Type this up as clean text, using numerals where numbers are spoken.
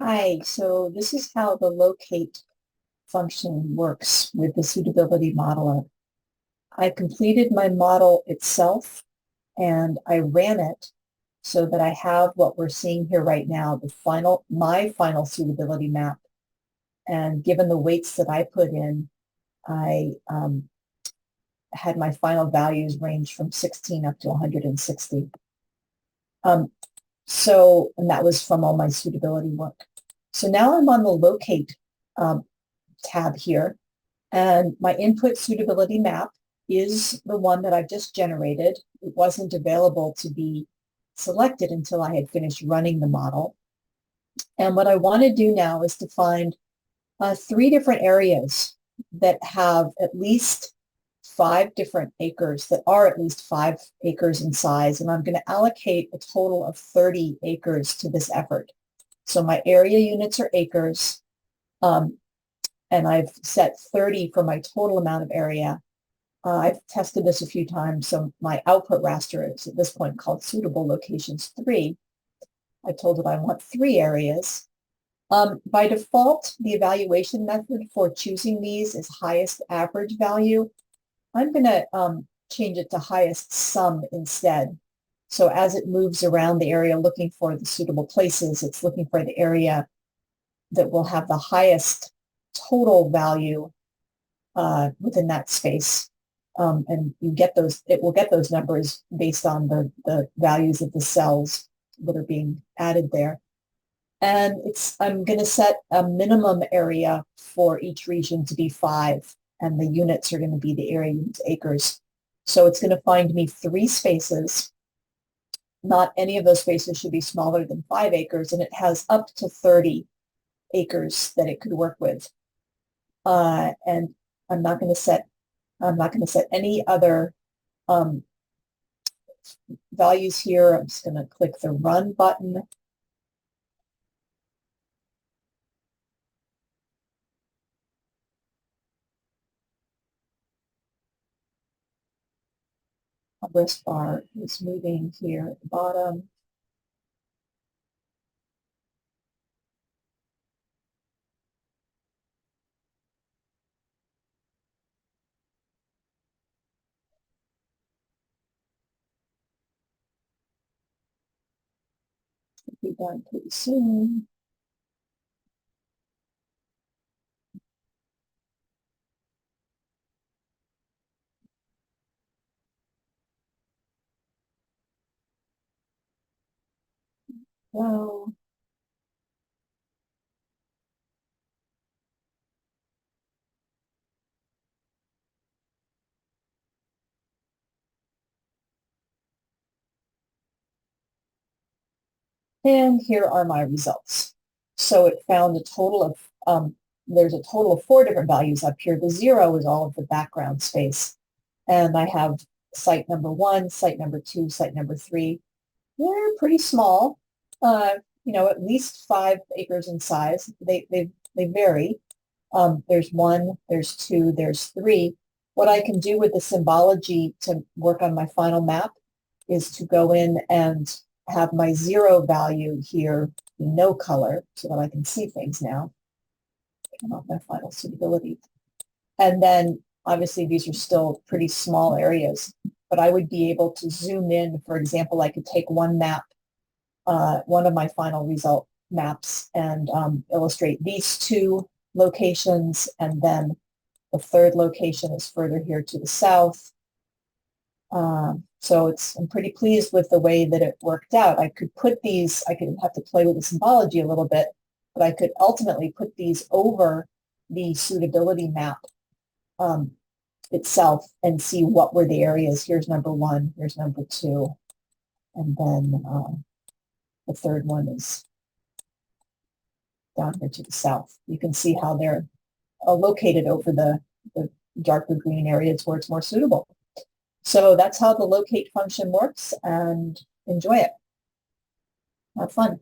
Hi, so this is how the locate function works with the Suitability Modeler. I completed my model itself and I ran it so that I have what we're seeing here right now, my final suitability map. And given the weights that I put in, I had my final values range from 16 up to 160. And that was from all my suitability work. So now I'm on the locate um, tab here. And my input suitability map is the one that I've just generated. It wasn't available to be selected until I had finished running the model. And what I want to do now is to find 3 different areas that have at least 5 different acres, that are at least 5 acres in size. And I'm going to allocate a total of 30 acres to this effort. So my area units are acres. And I've set 30 for my total amount of area. I've tested this a few times, so my output raster is at this point called Suitable Locations 3. I told it I want 3 areas. By default, the evaluation method for choosing these is highest average value. I'm going to change it to highest sum instead. So as it moves around the area looking for the suitable places, it's looking for the area that will have the highest total value within that space. And it will get those numbers based on the values of the cells that are being added there. And I'm going to set a minimum area for each region to be 5, and the units are going to be the area units, acres. So it's going to find me 3 spaces. Not any of those spaces should be smaller than 5 acres, and it has up to 30 acres that it could work with. And I'm not going to set any other values here. I'm just going to click the run button. Progress bar is moving here at the bottom. Should be done pretty soon. So, and here are my results. So it found a total of, there's a total of 4 different values up here. The 0 is all of the background space. And I have site number 1, site number 2, site number 3. They're pretty small, at least 5 acres in size. They vary. There's 1, there's 2, there's 3. What I can do with the symbology to work on my final map is to go in and have my 0 value here be no color so that I can see things now. Turn off my final suitability. And then obviously these are still pretty small areas, but I would be able to zoom in. For example, I could take one map, one of my final result maps, and illustrate these 2 locations, and then the 3rd location is further here to the south. So I'm pretty pleased with the way that it worked out. I could have to play with the symbology a little bit, but I could ultimately put these over the suitability map itself and see what were the areas. Here's number 1, here's number 2, and then the 3rd one is down here to the south. You can see how they're located over the darker green areas where it's more suitable. So that's how the locate function works, and enjoy it. Have fun.